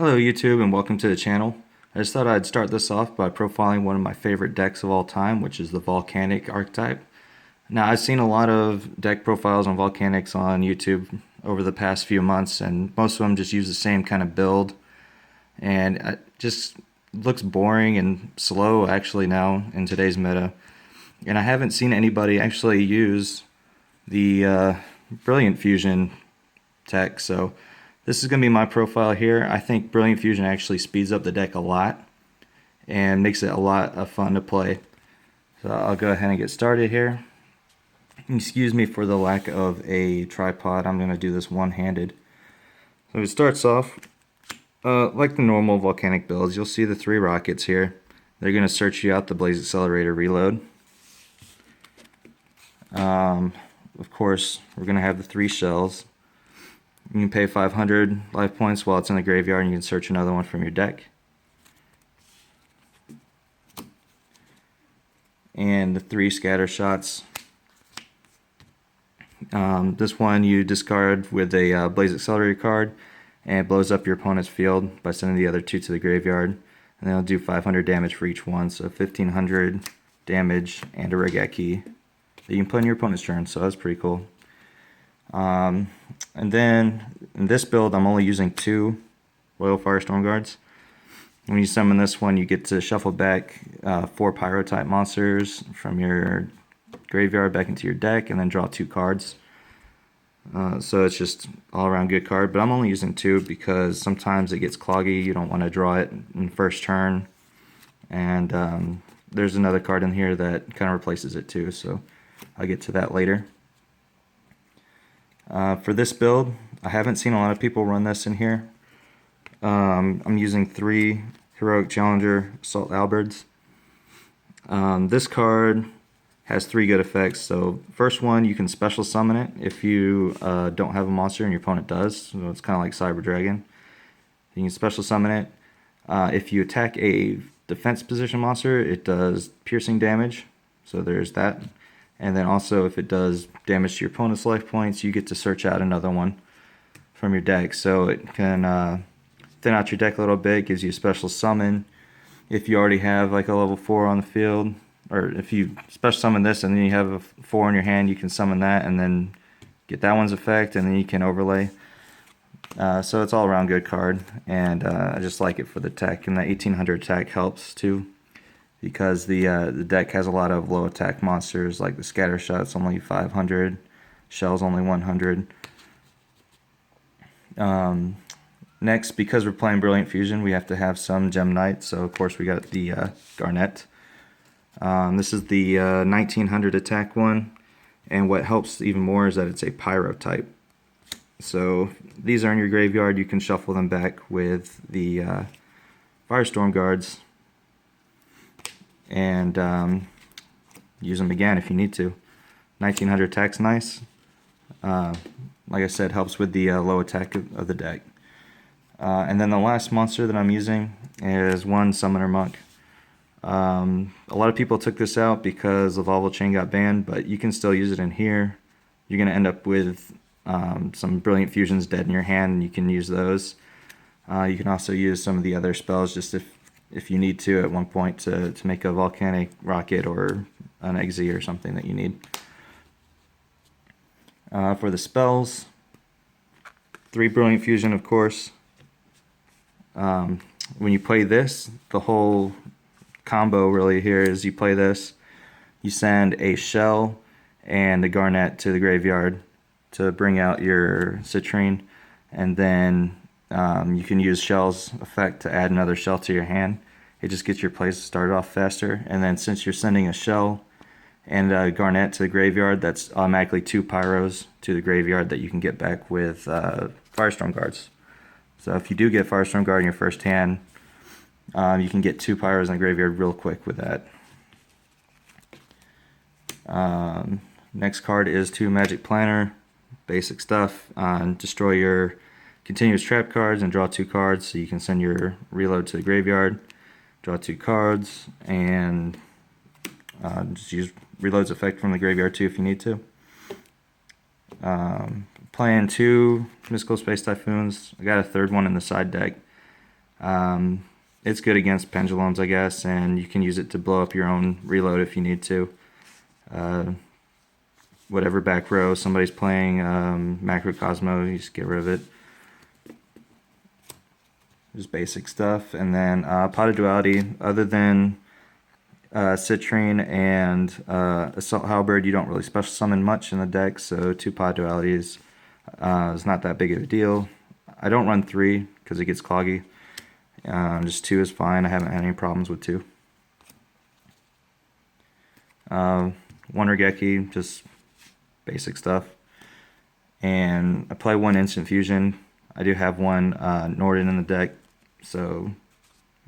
Hello YouTube and welcome to the channel. I just thought I'd start this off by profiling one of my favorite decks of all time, which is the Volcanic archetype. Now I've seen a lot of deck profiles on Volcanics on YouTube over the past few months, and most of them just use the same kind of build, and it just looks boring and slow actually now in today's meta. And I haven't seen anybody actually use the Brilliant Fusion tech, so this is going to be my profile here. I think Brilliant Fusion actually speeds up the deck a lot and makes it a lot of fun to play. So I'll go ahead and get started here. Excuse me for the lack of a tripod. I'm going to do this one-handed. So it starts off like the normal volcanic builds. You'll see the 3 rockets here. They're going to search you out the Blaze Accelerator reload. Of course, we're going to have the 3 shells. You can pay 500 life points while it's in the graveyard, and you can search another one from your deck. And the 3 scatter shots. This one you discard with a Blaze Accelerator card, and it blows up your opponent's field by sending the other 2 to the graveyard. And then it'll do 500 damage for each one, so 1500 damage and a Regeki that you can play on your opponent's turn, so that's pretty cool. And then in this build, I'm only using 2 Royal Firestorm Guards. When you summon this one, you get to shuffle back 4 Pyro type monsters from your graveyard back into your deck, and then draw 2 cards. So it's just all around good card, but I'm only using 2 because sometimes it gets cloggy. You don't want to draw it in the first turn, and there's another card in here that kind of replaces it too, so I'll get to that later. For this build, I haven't seen a lot of people run this in here. I'm using 3 Heroic Challenger Assault Alberds. This card has 3 good effects. So first one, you can special summon it if you don't have a monster and your opponent does. So it's kind of like Cyber Dragon. You can special summon it. If you attack a defense position monster, it does piercing damage. So there's that. And then also, if it does damage to your opponent's life points, you get to search out another one from your deck. So it can thin out your deck a little bit, gives you a special summon. If you already have like a level 4 on the field, or if you special summon this and then you have a 4 in your hand, you can summon that and then get that one's effect, and then you can overlay. So it's all around good card, and I just like it for the tech, and the 1800 attack helps too, because the deck has a lot of low attack monsters, like the scatter shot's only 500, shell's only 100. Next, because we're playing Brilliant Fusion, we have to have some Gem Knight, so of course we got the Garnet. This is the 1900 attack one, and what helps even more is that it's a Pyro type. So these are in your graveyard, you can shuffle them back with the Firestorm Guards, and use them again if you need to. 1900 attack's nice. Like I said, helps with the low attack of the deck. And then the last monster that I'm using is one Summoner Monk. A lot of people took this out because the Volvo Chain got banned, but you can still use it in here. You're going to end up with some Brilliant Fusions dead in your hand, and you can use those. You can also use some of the other spells just if you need to at one point to make a volcanic rocket or an Exe or something that you need. For the spells, 3 Brilliant Fusion, of course. When you play this, the whole combo really here is you play this, you send a shell and the Garnet to the graveyard to bring out your Citrine, and then you can use Shell's effect to add another shell to your hand. It just gets your plays started off faster, and then since you're sending a shell and a Garnet to the graveyard, that's automatically 2 Pyros to the graveyard that you can get back with Firestorm Guards. So if you do get Firestorm Guard in your first hand, you can get 2 Pyros in the graveyard real quick with that. Next card is 2 Magic Planner, basic stuff. Destroy your continuous trap cards and draw 2 cards, so you can send your reload to the graveyard, draw 2 cards, and just use reload's effect from the graveyard too if you need to. Playing 2 Mystical Space Typhoons. I got a third one in the side deck. It's good against pendulums, I guess, and you can use it to blow up your own reload if you need to. Whatever back row somebody's playing, Macrocosmo, you just get rid of it. Just basic stuff. And then Pot of Duality, other than Citrine and Assault Halberd, you don't really special summon much in the deck, so 2 Pot Dualities is not that big of a deal. I don't run 3 because it gets cloggy. Just 2 is fine. I haven't had any problems with 2. One Regeki, just basic stuff. And I play 1 Instant Fusion. I do have 1 Norden in the deck, so I'm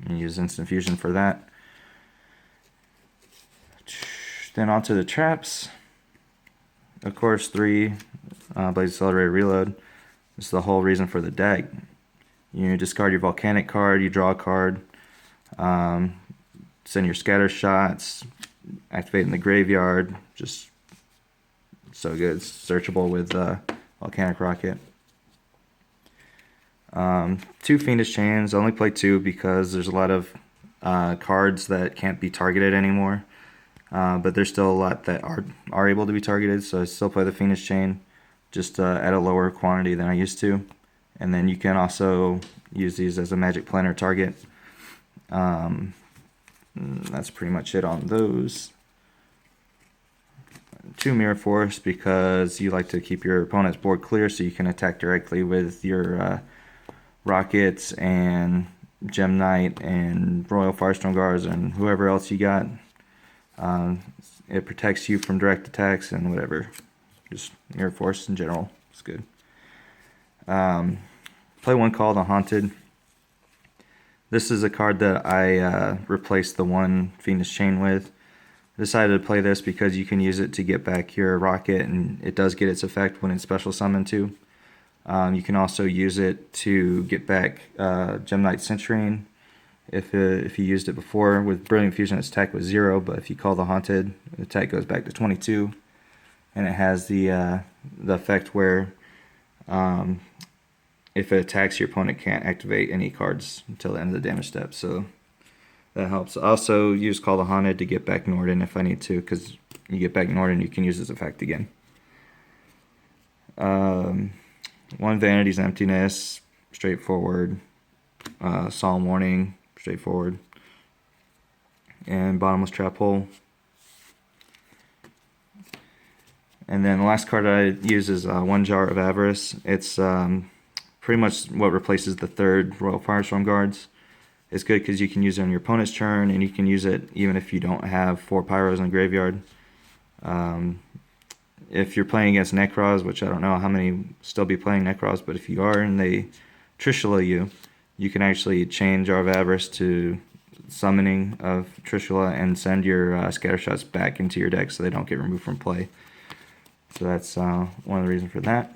going to use Instant Fusion for that. Then onto the traps. Of course, 3 Blaze Accelerated Reload. This is the whole reason for the deck. You discard your Volcanic card, you draw a card, send your Scatter Shots, activate in the graveyard. Just so good. It's searchable with Volcanic Rocket. 2 Fiendish Chains. I only play 2 because there's a lot of cards that can't be targeted anymore. But there's still a lot that are able to be targeted, so I still play the Fiendish Chain, just at a lower quantity than I used to. And then you can also use these as a Magic Planner target. That's pretty much it on those. 2 Mirror Force, because you like to keep your opponent's board clear so you can attack directly with your Rockets and Gem Knight and Royal Firestorm Guards and whoever else you got. It protects you from direct attacks and whatever. Just Mirror Force in general. It's good. Play 1 called The Haunted. This is a card that I replaced the 1 Fiendish Chain with. I decided to play this because you can use it to get back your Rocket, and it does get its effect when it's special summoned too. You can also use it to get back Gem Knight Centurion. If you used it before with Brilliant Fusion, its attack was 0, but if you call the Haunted, the attack goes back to 22, and it has the effect where if it attacks, your opponent can't activate any cards until the end of the damage step. So that helps. I also use Call the Haunted to get back Norden if I need to, because you get back Norden, you can use this effect again. 1 Vanity's Emptiness, straightforward. Solemn Warning, straightforward. And Bottomless Trap Hole. And then the last card I use is 1 Jar of Avarice. It's pretty much what replaces the 3rd Royal Firestorm Guards. It's good because you can use it on your opponent's turn, and you can use it even if you don't have 4 Pyros in the graveyard. If you're playing against Necros, which I don't know how many still be playing Necros, but if you are and they Trishula you can actually change Jar of Avarice to summoning of Trishula and send your Scatter Shots back into your deck so they don't get removed from play. So that's one of the reasons for that.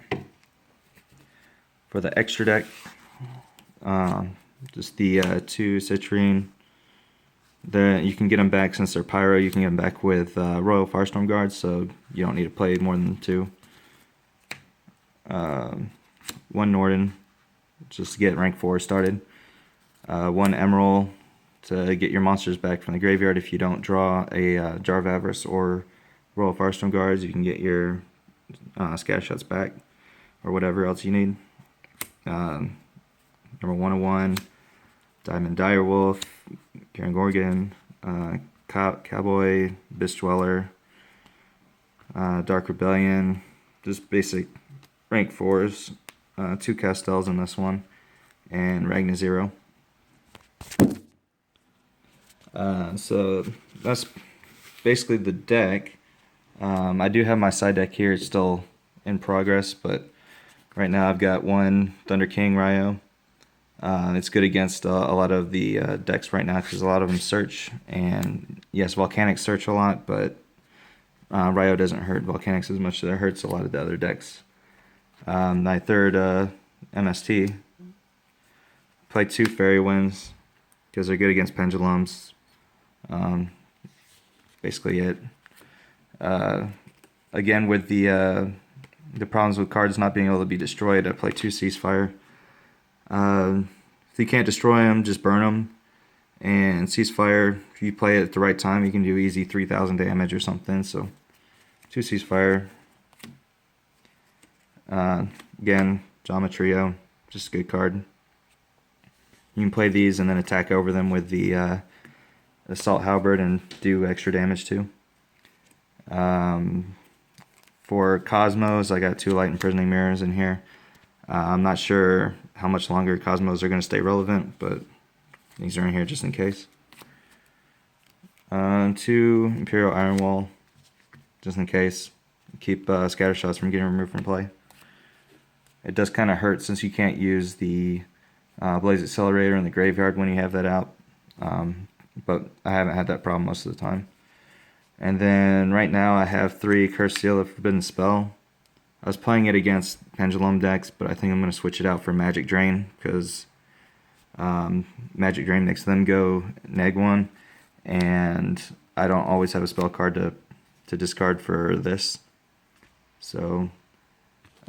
For the extra deck, just the 2 Citrine. You can get them back since they're Pyro. You can get them back with Royal Firestorm Guards, so you don't need to play more than 2. 1 Norden, just to get rank 4 started. 1 Emerald to get your monsters back from the graveyard. If you don't draw a Jar of Avarice or Royal Firestorm Guards, you can get your Scatter Shots back, or whatever else you need. Number 101, Diamond Direwolf, Garen Gorgon, Cowboy, Abyss Dweller, Dark Rebellion, just basic rank 4s, 2 Castels in this one, and Ragna Zero. So that's basically the deck. I do have my side deck here, it's still in progress, but right now I've got 1 Thunder King Ryo. It's good against a lot of the decks right now because a lot of them search, and yes, Volcanics search a lot, but Ryo doesn't hurt Volcanics as much as it hurts a lot of the other decks. My 3rd MST. Play 2 Fairy Winds because they're good against pendulums. Basically it. Again, with the problems with cards not being able to be destroyed, I play 2 Ceasefire. If you can't destroy them, just burn them. And ceasefire, if you play it at the right time, you can do easy 3,000 damage or something. So 2 ceasefire. Again, Geometrio, just a good card. You can play these and then attack over them with the Assault Halberd and do extra damage too. For Cosmos, I got 2 Light Imprisoning Mirrors in here. I'm not sure how much longer Cosmos are going to stay relevant, but these are in here just in case. 2 Imperial Iron Wall, just in case. Keep scatter shots from getting removed from play. It does kind of hurt since you can't use the Blaze Accelerator in the graveyard when you have that out. But I haven't had that problem most of the time. And then right now I have 3 Curse Seal of Forbidden Spell. I was playing it against Pendulum decks, but I think I'm going to switch it out for Magic Drain, because Magic Drain makes them go -1, and I don't always have a spell card to discard for this. So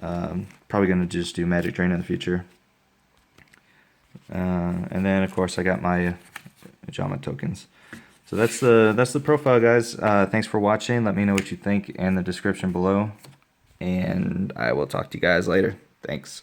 probably going to just do Magic Drain in the future. And then of course I got my Jama tokens. So that's the profile, guys. Thanks for watching. Let me know what you think in the description below, and I will talk to you guys later. Thanks.